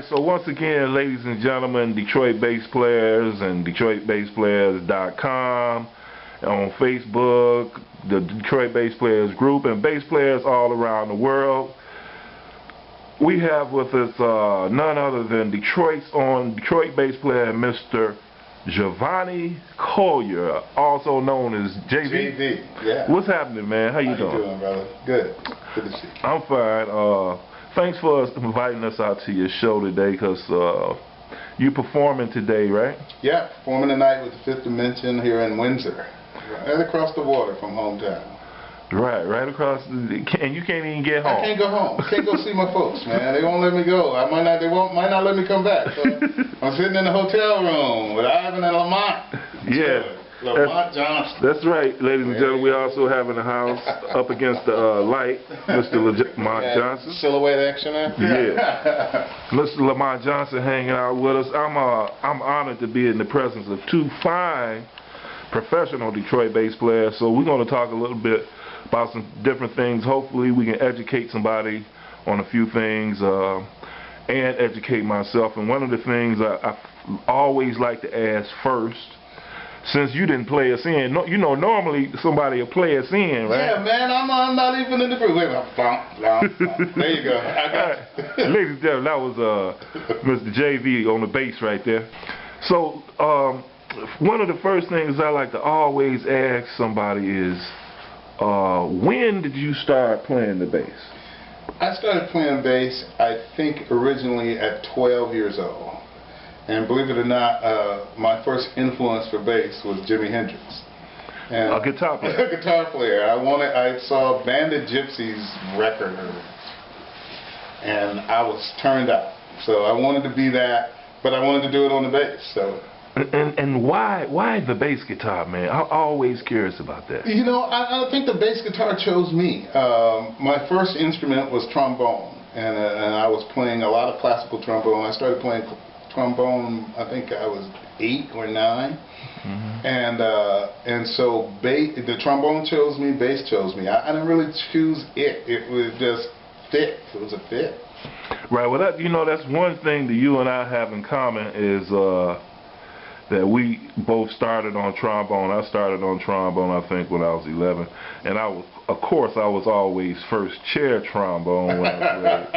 So once again, ladies and gentlemen, Detroit bass players and DetroitBassPlayers.com, on Facebook, the Detroit Bass Players group, and bass players all around the world. We have with us none other than Detroit bass player, Mr. Jervonny Collier, also known as JV. JV, yeah. What's happening, man? How you doing? How you doing, brother? Good. Good to see you. I'm fine. Thanks for inviting us out to your show today, because you performing today, right? Yeah, performing tonight with the Fifth Dimension here in Windsor, right across the water from hometown. Right across, and you can't even get home. I can't go home. Can't go see my folks, man. They won't let me go. They might not let me come back. So I'm sitting in the hotel room with Ivan and Lamont. Yeah. Lamont Johnson. That's right, ladies and gentlemen. We also have in the house, up against the light, Mr. Lamont Johnson. Silhouette action there? Yeah. Mr. Lamont Johnson hanging out with us. I'm honored to be in the presence of two fine professional Detroit bass players. So we're going to talk a little bit about some different things. Hopefully we can educate somebody on a few things and educate myself. And one of the things I always like to ask first, since you didn't play us in, you know, normally somebody will play us in, right? Yeah, man, I'm not even in the group. Wait a minute. There you go. I got it. Ladies and gentlemen, that was Mr. JV on the bass right there. So one of the first things I like to always ask somebody is, when did you start playing the bass? I started playing bass, I think, originally at 12 years old. And believe it or not, my first influence for bass was Jimi Hendrix. And a guitar player. A guitar player. I saw Bandit Gypsy's record, and I was turned out. So I wanted to be that, but I wanted to do it on the bass. So. And why the bass guitar, man? I'm always curious about that. You know, I think the bass guitar chose me. My first instrument was trombone, and I was playing a lot of classical trombone. I started playing trombone, I think I was 8 or 9. Mm-hmm. And so the trombone chose me, bass chose me. I didn't really choose it. It was just fit. It was a fit. Right. Well, that's one thing that you and I have in common is that we both started on trombone. I started on trombone, I think, when I was 11, and I was always first chair trombone when I was ready.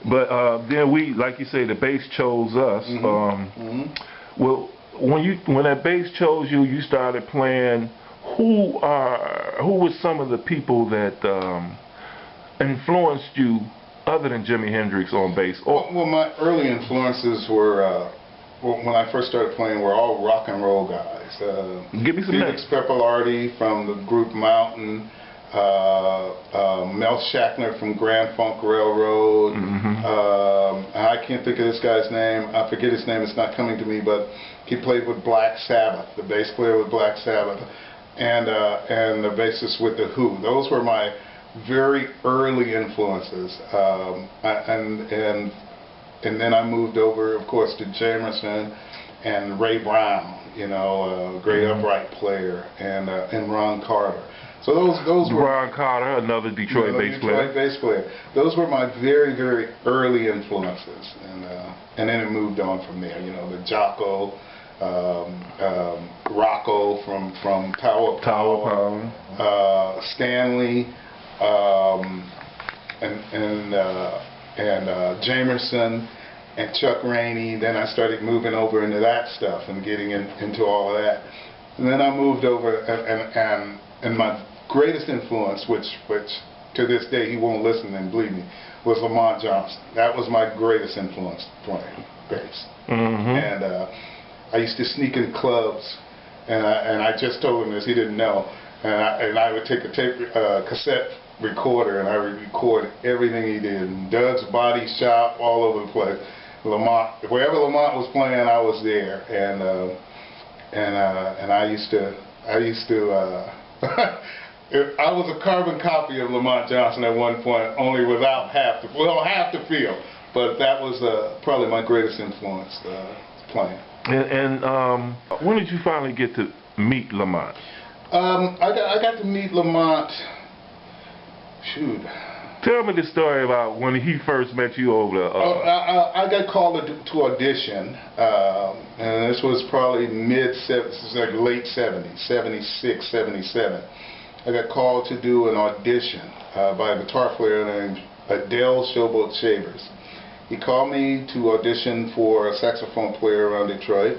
But then we, like you say, the bass chose us. Mm-hmm. Well, when that bass chose you, you started playing. Who were some of the people that influenced you other than Jimi Hendrix on bass? Well, my early influences were. When I first started playing, were all rock and roll guys. Give me some Felix Pappalardi from the group Mountain, Mel Shackner from Grand Funk Railroad. Mm-hmm. I can't think of this guy's name. I forget his name. It's not coming to me. But he played with Black Sabbath, the bass player with Black Sabbath, and the bassist with The Who. Those were my very early influences. And then I moved over, of course, to Jamerson and Ray Brown, great upright player, and Ron Carter. So those were Ron Carter, another Detroit bass player. Bass player. Those were my very, very early influences, and then it moved on from there. The Jocko, Rocco from Tower Power, Stanley, and Jamerson and Chuck Rainey. Then I started moving over into that stuff and getting into all of that. And then I moved over, and my greatest influence, which to this day he won't listen and believe me, was Lamont Johnson. That was my greatest influence playing bass. Mm-hmm. And I used to sneak in clubs, and I just told him this, he didn't know, and I would take a cassette recorder, and I would record everything he did. And Doug's Body Shop, all over the place. Lamont, wherever Lamont was playing, I was there, and I used to I was a carbon copy of Lamont Johnson at one point, only without half the feel. But that was probably my greatest influence playing. And when did you finally get to meet Lamont? I got to meet Lamont. Shoot. Tell me the story about when he first met you over there. I got called to audition, and this was probably late 70s, 76, 77. I got called to do an audition by a guitar player named Adele Showboat Shavers. He called me to audition for a saxophone player around Detroit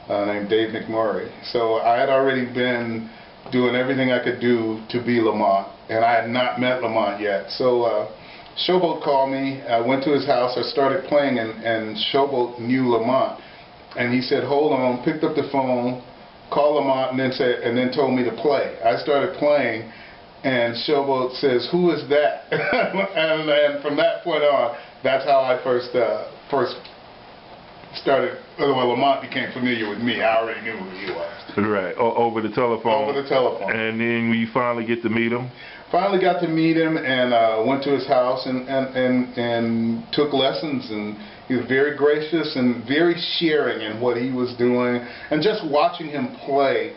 named Dave McMurray. So I had already been doing everything I could do to be Lamont, and I had not met Lamont yet. So Showboat called me. I went to his house. I started playing, and Showboat knew Lamont, and he said, "Hold on," picked up the phone, called Lamont, and then told me to play. I started playing, and Showboat says, "Who is that?" and from that point on, that's how I first started. Well, Lamont became familiar with me. I already knew who he was. Right, over the telephone. Over the telephone. And then we finally get to meet him. Finally got to meet him, and went to his house and took lessons, and he was very gracious and very sharing in what he was doing, and just watching him play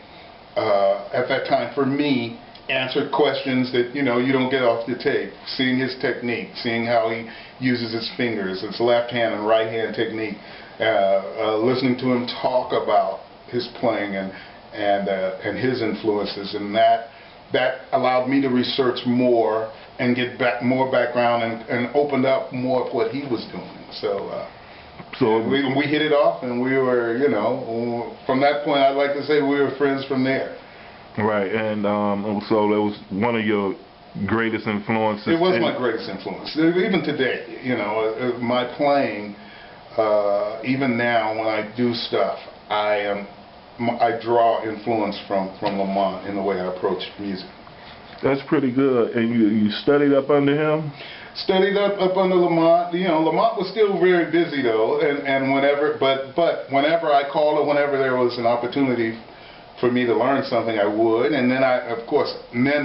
at that time for me answered questions that you don't get off the tape. Seeing his technique, seeing how he uses his fingers, his left hand and right hand technique, listening to him talk about his playing and his influences, and that allowed me to research more and get more background and opened up more of what he was doing. So we hit it off, and we were, from that point, I'd like to say we were friends from there. Right, and so that was one of your greatest influences. It was my greatest influence. Even today, my playing, even now when I do stuff, I draw influence from Lamont in the way I approach music. That's pretty good. And you studied up under him? Studied up under Lamont. Lamont was still very busy though, and whenever I called or whenever there was an opportunity for me to learn something, I would. And then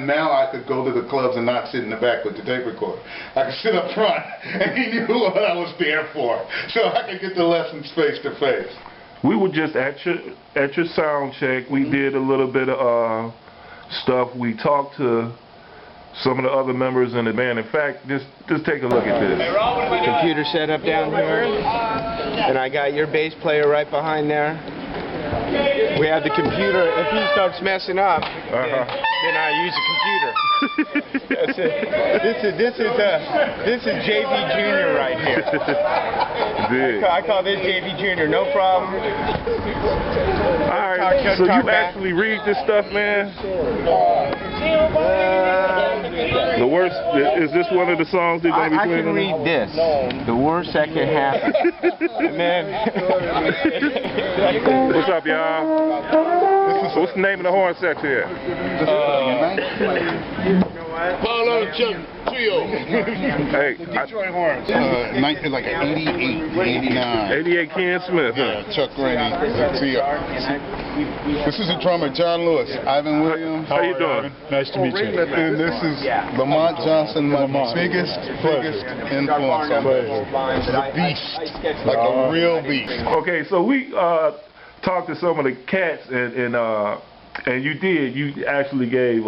now I could go to the clubs and not sit in the back with the tape recorder. I could sit up front, and he knew what I was there for, so I could get the lessons face to face. We were just at your sound check. We did a little bit of stuff. We talked to some of the other members in the band. In fact, just take a look at this. Computer set up down here, and I got your bass player right behind there. We have the computer. If he starts messing up, then I use the computer. That's it. This is JV Junior right here. I call this JV Junior. No problem. All right. So you actually read this stuff, man? The worst. Is this one of the songs they're going to be playing? I can read this. The worst that can happen. Man. What's up, y'all? What's the name of the horn section here? Paulo Trio. Hey, Detroit horns. Like an 88, 89. 88 Ken Smith. Yeah, Chuck Rainey. This is the drummer, John Lewis. Ivan Williams. How you doing? Nice to meet you. And this is Lamont Johnson, my biggest influence on me. The beast, like a real beast. Okay, so we talked to some of the cats, and you actually gave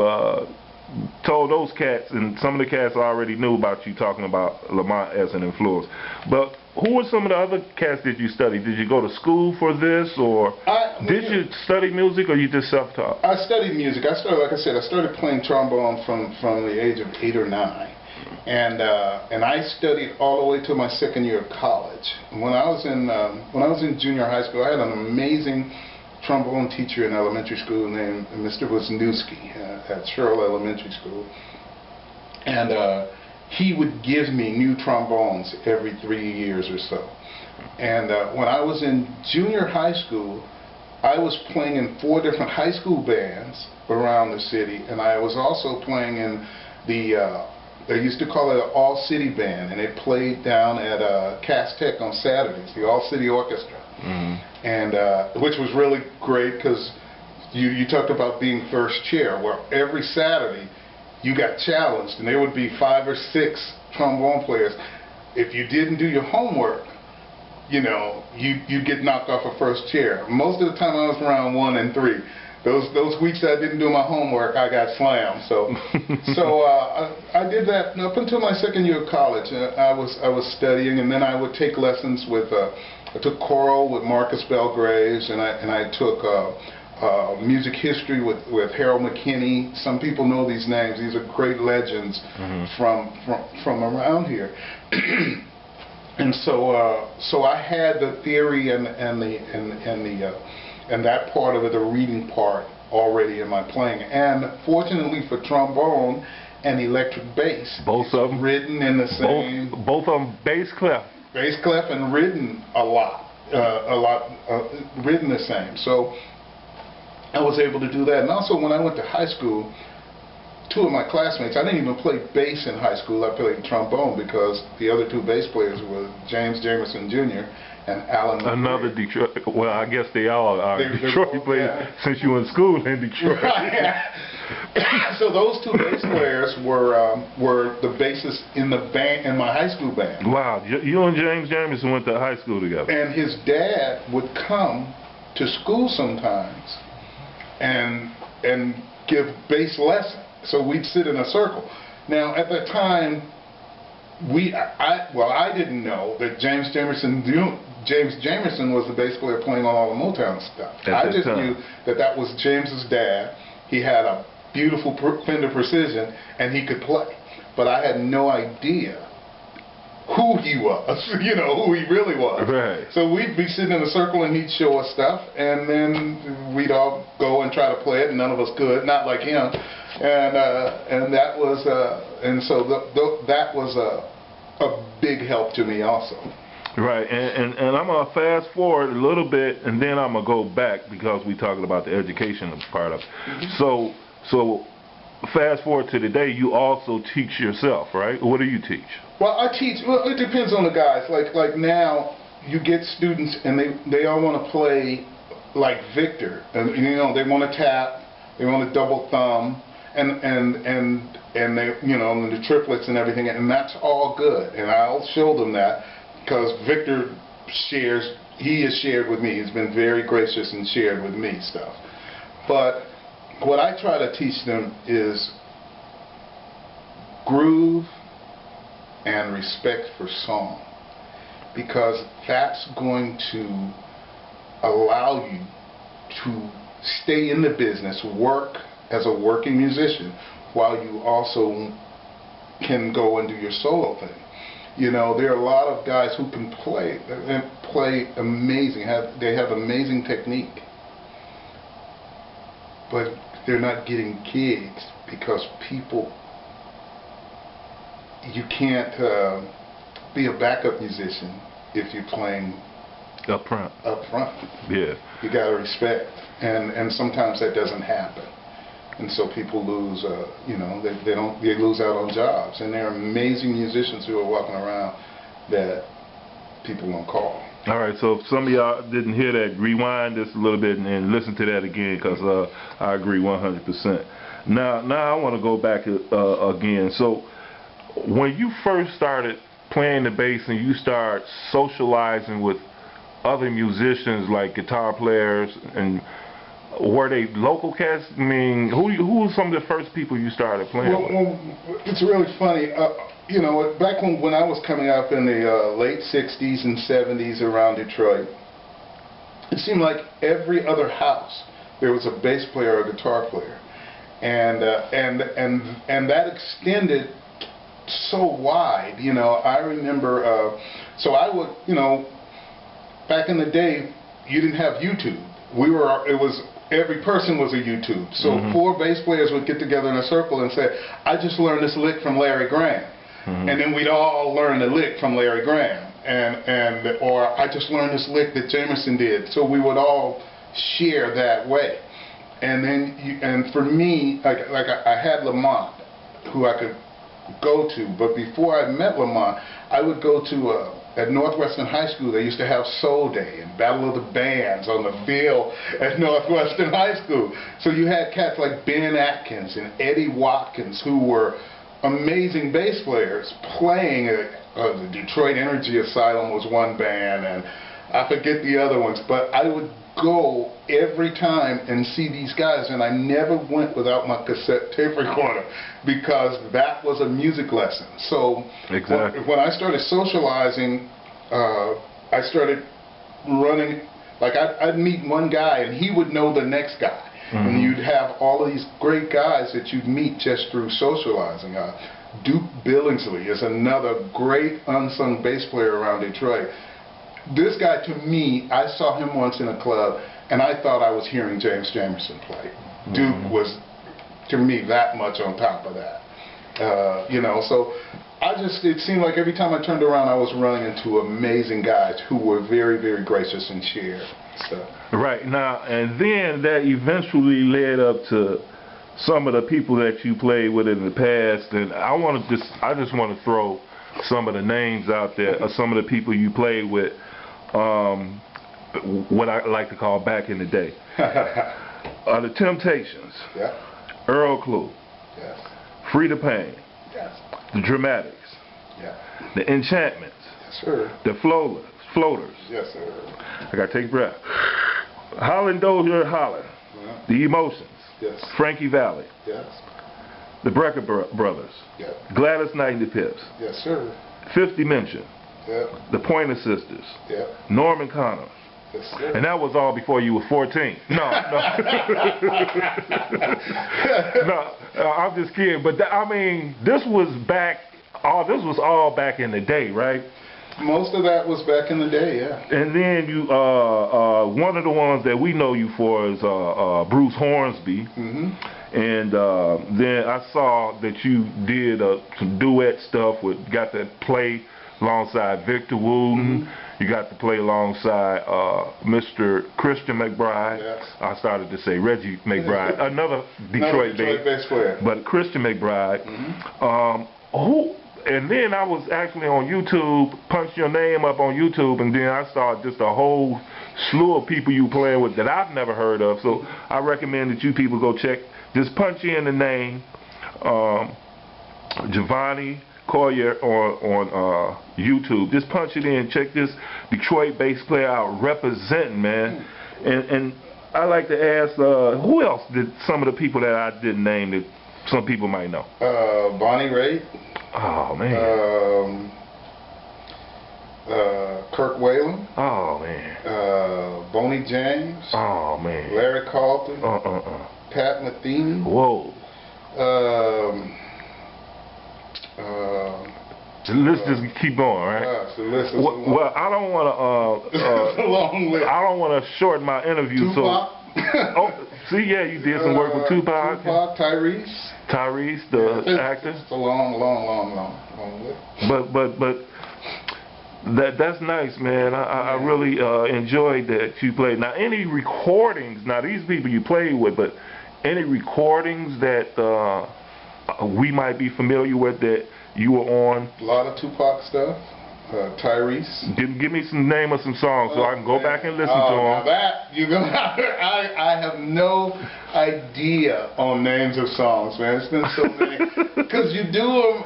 told those cats, and some of the cats already knew about you talking about Lamont as an influence. But who were some of the other cats that you studied? Did you go to school for this, or did you study music, or you just self-taught? I studied music. I started playing trombone from the age of 8 or 9. And I studied all the way to my second year of college. When I was in junior high school, I had an amazing trombone teacher in elementary school named Mr. Wisniewski at Earl Elementary School, and he would give me new trombones every 3 years or so. And when I was in junior high school, I was playing in 4 different high school bands around the city, and I was also playing in the they used to call it an all-city band, and it played down at Cass Tech on Saturdays, the all-city orchestra. And which was really great, because you talked about being first chair. Well, every Saturday you got challenged, and there would be 5 or 6 trombone players. If you didn't do your homework, you'd get knocked off of first chair. Most of the time I was around 1 and 3. those weeks I didn't do my homework, I got slammed. So I did that up until my second year of college. I was studying, and then I would take lessons with I took choral with Marcus Belgraves, and I took music history with Harold McKinney. Some people know these names. These are great legends from around here. And so I had the theory and that part of it, the reading part, already in my playing. And fortunately for trombone and electric bass, both of them written in the same. Both of them bass clef. Bass clef and written a lot, written the same. So I was able to do that. And also when I went to high school, two of my classmates, I didn't even play bass in high school, I played trombone, because the other two bass players were James Jamerson Jr. and Alan McCreary. Another Detroit, well, I guess they all are Detroit both, players, since you were in school in Detroit. So those two bass players were the bassists in the band, in my high school band. Wow, you and James Jamerson went to high school together. And his dad would come to school sometimes and give bass lessons. So we'd sit in a circle. Now at the time, I didn't know that James Jamerson was the bass player playing on all the Motown stuff. I just knew that was James's dad. He had a beautiful Fender Precision, and he could play. But I had no idea who he was, you know, who he really was. Right. So we'd be sitting in a circle, and he'd show us stuff, and then we'd all go and try to play it, and none of us could, not like him. And that was, that was a big help to me also. Right, and I'm going to fast forward a little bit, and then I'm going to go back, because we're talking about the educational part of it. So fast forward to today, you also teach yourself, right? What do you teach? Well, I teach, well, it depends on the guys. Like now, you get students, and they all want to play like Victor. And, you know, they want to tap, they want to double thumb, and they, you know, and the triplets and everything, and that's all good. And I'll show them that, because Victor shares, he has shared with me. He's been very gracious and shared with me stuff. But what I try to teach them is groove and respect for song, because that's going to allow you to stay in the business, work as a working musician, while you also can go and do your solo thing. You know, there are a lot of guys who can play and play amazing. They have amazing technique, but they're not getting gigs because people. You can't be a backup musician if you're playing up front. Yeah. You gotta respect, and sometimes that doesn't happen, and so people lose. You know, they lose out on jobs, and there are amazing musicians who are walking around that people won't call. All right, so if some of y'all didn't hear that, rewind this a little bit and listen to that again, because I agree 100%. Now I want to go back again. So when you first started playing the bass and you start socializing with other musicians like guitar players, and were they local cats? I mean, who were some of the first people you started playing with? Well, it's really funny. You know, back when I was coming up in the late 60s and 70s around Detroit, it seemed like every other house there was a bass player or a guitar player, and that extended so wide. You know, I remember. So I would, you know, back in the day, you didn't have YouTube. It was every person was a YouTube. So four bass players would get together in a circle and say, "I just learned this lick from Larry Graham." And then we'd all learn the lick from Larry Graham, or I just learned this lick that Jamerson did. So we would all share that way. And then, and for me, like I had Lamont, who I could go to. But before I met Lamont, I would go to at Northwestern High School. They used to have Soul Day and Battle of the Bands on the field at Northwestern High School. So you had cats like Ben Atkins and Eddie Watkins, who were amazing bass players playing. The Detroit Energy Asylum was one band, and I forget the other ones, but I would go every time and see these guys, and I never went without my cassette tape recorder because that was a music lesson. So when I started socializing, I started running, like I'd meet one guy and he would know the next guy. And you'd have all of these great guys that you'd meet just through socializing. Duke Billingsley is another great unsung bass player around Detroit. This guy, to me, I saw him once in a club, and I thought I was hearing James Jamerson play. Duke was, to me, that much on top of that. You know, so it seemed like every time I turned around, I was running into amazing guys who were very, very gracious and shared stuff. Right. Now, and then that eventually led up to some of the people that you played with in the past, and I just want to throw some of the names out there of some of the people you played with. What I like to call back in the day. The Temptations. Yeah. Earl Klugh. Yes. Freda Payne. Yes. The Dramatics. Yeah. The Enchantments. Yes, sir. The Floaters. Yes, sir. I gotta take a breath. Holland Dozier Holland. Yeah. The Emotions. Yes. Frankie Valli. Yes. The Brecker Brothers. Yeah. Gladys Knight and the Pips. Yes, sir. Fifth Dimension. Yeah. The Pointer Sisters. Yeah. Norman Connor. Yes, sir. And that was all before you were 14. No. No, I'm just kidding. But I mean, this was all back in the day, right? Most of that was back in the day, yeah. And then you, one of the ones that we know you for is Bruce Hornsby. And then I saw that you did some duet stuff got to play alongside Victor Wooten. You got to play alongside Mr. Christian McBride. Yes. I started to say Reggie McBride, another Detroit bass player. But Christian McBride. And then I was actually on YouTube, punched your name up on YouTube, and then I saw just a whole slew of people you playing with that I've never heard of. So I recommend that you people go check. Just punch in the name Jervonny Collier on YouTube. Just punch it in. Check this Detroit bass player out representing, man. And I like to ask, who else did some of the people that I didn't name that some people might know? Bonnie Raitt. Oh man. Kirk Whalen. Oh man. Boney James. Oh man. Larry Carlton. Pat Metheny. Whoa. The list just keep going, right? The list is well, I don't want to. It's a long list. I don't want to shorten my interview. Tupac. So, see, yeah, you did some work with Tupac. Tyrese. Tyrese, the actor. It's a long list. But that's nice, man. I really enjoyed that you played. Now, any recordings? Now, these people you played with, but any recordings that we might be familiar with that you were on? A lot of Tupac stuff. Tyrese. Give me some name of some songs so I can go back and listen to them. Now that you're gonna, I have no idea on names of songs, man. It's been so many because you do them,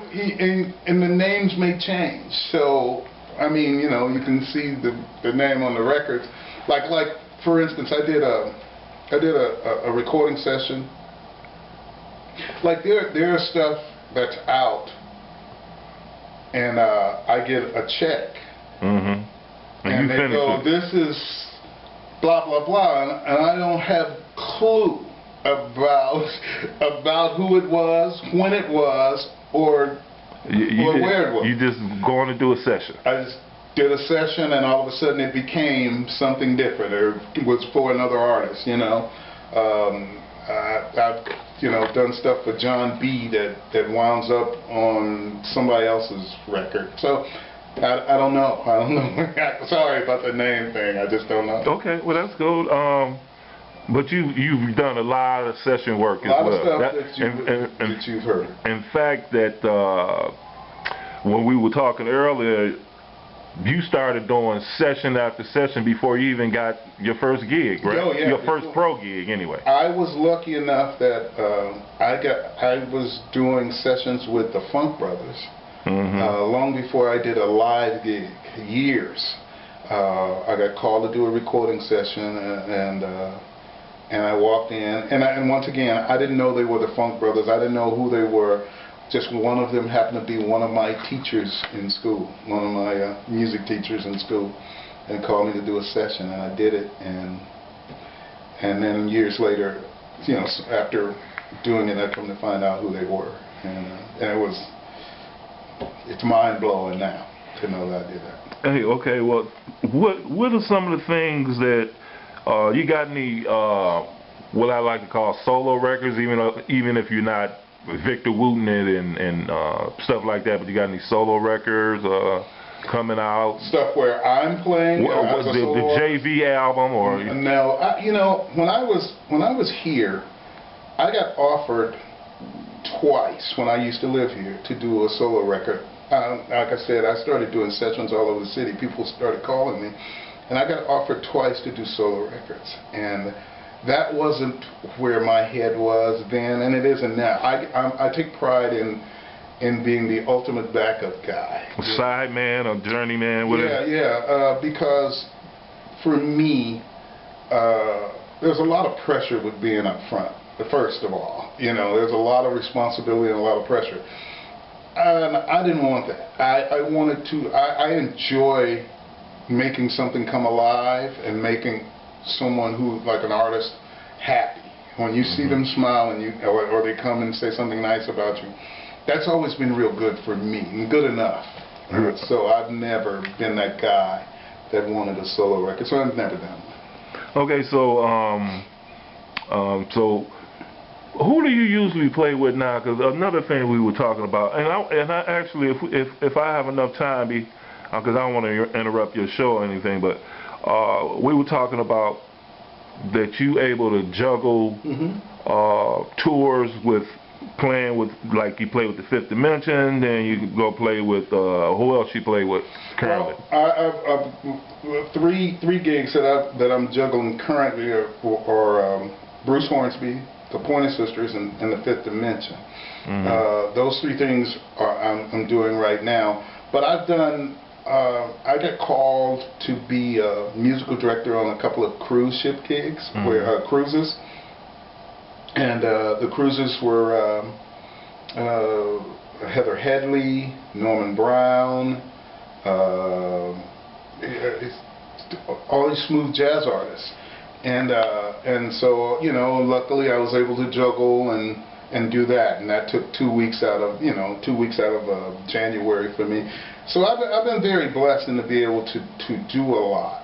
and the names may change. So I mean, you know, you can see the name on the records. Like for instance, I did a recording session. Like there's stuff that's out. And I get a check, and they go, "This is blah blah blah," and I don't have clue about who it was, when it was, or where it was. You just going to do a session. I just did a session, and all of a sudden it became something different, or it was for another artist. You know, I've done stuff for John B. that winds up on somebody else's record. So I don't know. Sorry about the name thing. I just don't know. Okay, well that's good. But you've done a lot of session work as well. A lot of stuff that you've heard. In fact, that when we were talking earlier, you started doing session after session before you even got your first gig, right? Oh, yeah, your first pro gig, anyway. I was lucky enough that I was doing sessions with the Funk Brothers long before I did a live gig, years. I got called to do a recording session, and I walked in, and once again, I didn't know they were the Funk Brothers. I didn't know who they were. Just one of them happened to be one of my teachers in school, one of my music teachers in school, and called me to do a session, and I did it, and then years later, you know, after doing it, I come to find out who they were, and it's mind-blowing now to know that I did that. Hey, okay, well, what are some of the things that you got any what I like to call solo records, even if you're not Victor Wooten it and stuff like that, but you got any solo records coming out? Stuff where I'm playing? The JV album or? No, you know, when I was here, I got offered twice when I used to live here to do a solo record. Like I said, I started doing sessions all over the city. People started calling me, and I got offered twice to do solo records, and that wasn't where my head was then, and it isn't now. I take pride in being the ultimate backup guy. Sideman or journeyman, whatever. Yeah, because for me, there's a lot of pressure with being up front. First of all, you know, there's a lot of responsibility and a lot of pressure. And I didn't want that. I wanted to. I enjoy making something come alive and making someone who, like an artist, happy. When you see them smile and or they come and say something nice about you, that's always been real good for me and good enough. So I've never been that guy that wanted a solo record. So I've never done one. Okay, so who do you usually play with now? Because another thing we were talking about, and I actually, if I have enough time, because I don't want to interrupt your show or anything, but we were talking about that you able to juggle tours with playing with, like you play with the Fifth Dimension, then you go play with who else you play with currently? Well, I've three gigs that I'm juggling currently are Bruce Hornsby, the Pointer Sisters, and the Fifth Dimension. Those three things I'm doing right now. But I've done. I got called to be a musical director on a couple of cruise ship gigs, where cruises, and the cruises were Heather Headley, Norman Brown, all these smooth jazz artists. And so, you know, luckily I was able to juggle and do that, and that took 2 weeks out of January for me. So I've been very blessed to be able to do a lot,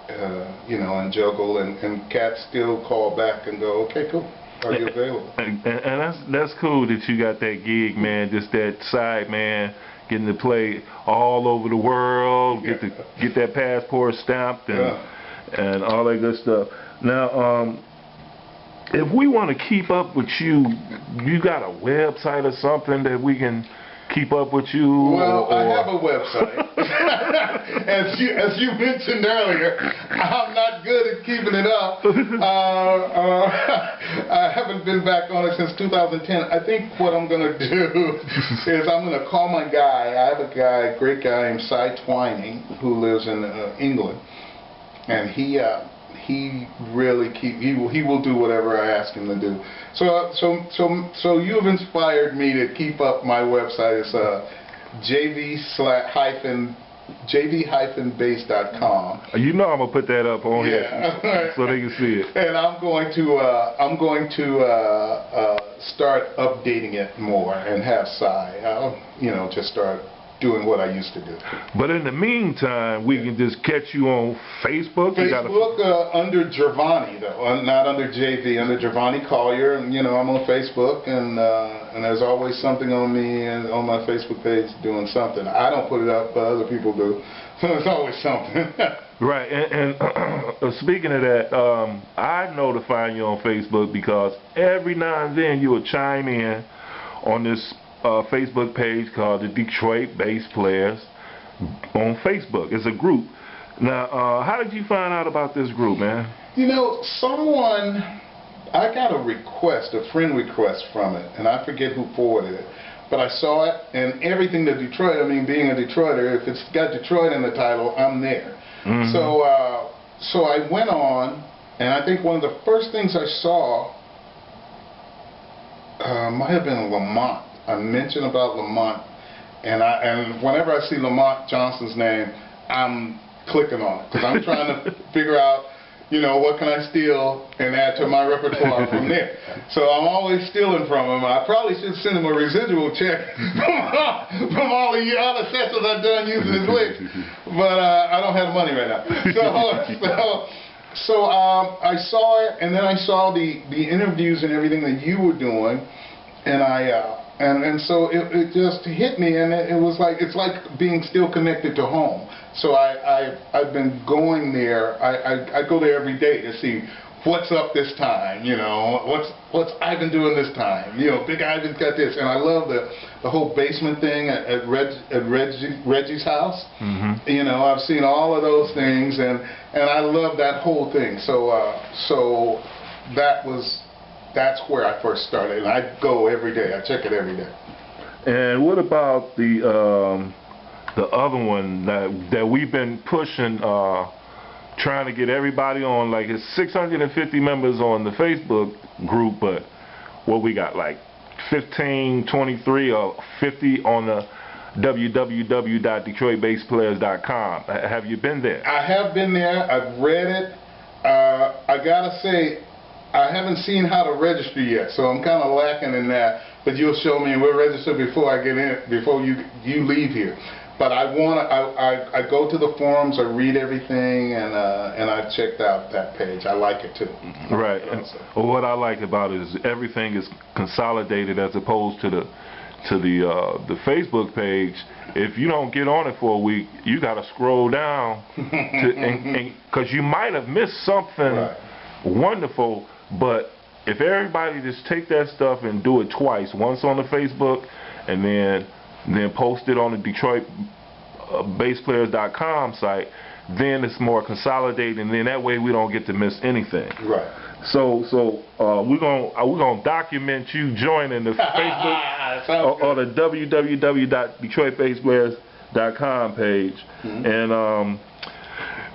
you know, and juggle, and cats still call back and go, okay, cool, are you available? And that's cool that you got that gig, man. Just that side, man, getting to play all over the world, get that passport stamped and all that good stuff. Now, if we want to keep up with you, you got a website or something that we can keep up with you? Well, I have a website. as you mentioned earlier, I'm not good at keeping it up. I haven't been back on it since 2010. I think what I'm going to do is I'm going to call my guy. I have a guy, great guy named Cy Twining, who lives in England, and he really he will do whatever I ask him to do. So you have inspired me to keep up my website. It's jv-bass.com. You know I'm gonna put that up on here so they can see it. And I'm going to start updating it more and have Cy, you know, just start doing what I used to do. But in the meantime, we can just catch you on Facebook. Facebook under Jervonny, though, not under JV, under Jervonny Collier. And, you know, I'm on Facebook, and there's always something on me and on my Facebook page doing something. I don't put it up, but other people do. There's always something. Right, and speaking of that, I notify you on Facebook because every now and then you will chime in on this Facebook page called the Detroit Bass Players on Facebook. It's a group. Now, how did you find out about this group, man? You know, I got a friend request from it, and I forget who forwarded it, but I saw it, and everything that Detroit, I mean, being a Detroiter, if it's got Detroit in the title, I'm there. So I went on, and I think one of the first things I saw might have been Lamont. I mentioned about Lamont, and whenever I see Lamont Johnson's name, I'm clicking on it, because I'm trying to figure out, you know, what can I steal and add to my repertoire from there. So I'm always stealing from him. I probably should send him a residual check from all the other sessions I've done using his licks, but I don't have the money right now. So I saw it, and then I saw the interviews and everything that you were doing, and and so it just hit me, and it was like, it's like being still connected to home. So I've been going there. I go there every day to see what's up this time. You know, what's Ivan doing this time. You know, Big Ivan's got this, and I love the whole basement thing at Reggie's house. You know, I've seen all of those things, and I love that whole thing. So that's where I first started, and I go every day. I check it every day. And what about the other one that we've been pushing, trying to get everybody on? Like, it's 650 members on the Facebook group, but what we got, like 15, 23, or 50 on the www.detroitbaseplayers.com. Have you been there? I have been there. I've read it. I gotta say, I haven't seen how to register yet, so I'm kind of lacking in that. But you'll show me, and we'll register before I get in, before you leave here. But I go to the forums, I read everything, and I've checked out that page. I like it too. Right. And what I like about it is everything is consolidated, as opposed to the Facebook page. If you don't get on it for a week, you got to scroll down because you might have missed something wonderful. But if everybody just take that stuff and do it twice, once on the Facebook and then post it on the DetroitBasePlayers.com site, then it's more consolidated, and then that way we don't get to miss anything. Right. So we're gonna document you joining the Facebook or the www.DetroitBasePlayers.com page. And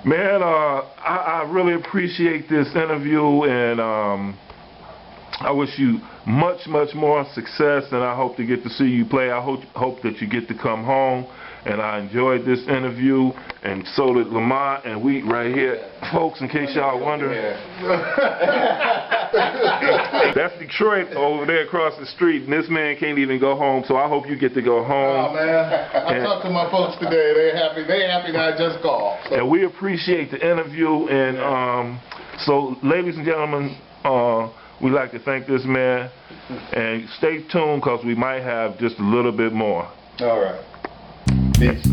man, I really appreciate this interview, and I wish you much more success, and I hope to get to see you play. I hope that you get to come home. And I enjoyed this interview, and so did Lamont, and we right here, folks, in case y'all wonder. That's Detroit over there across the street, and this man can't even go home, so I hope you get to go home. Oh man, I talked to my folks today. They're happy that I just called. So. And we appreciate the interview, and so ladies and gentlemen, we'd like to thank this man, and stay tuned because we might have just a little bit more. All right. Peace.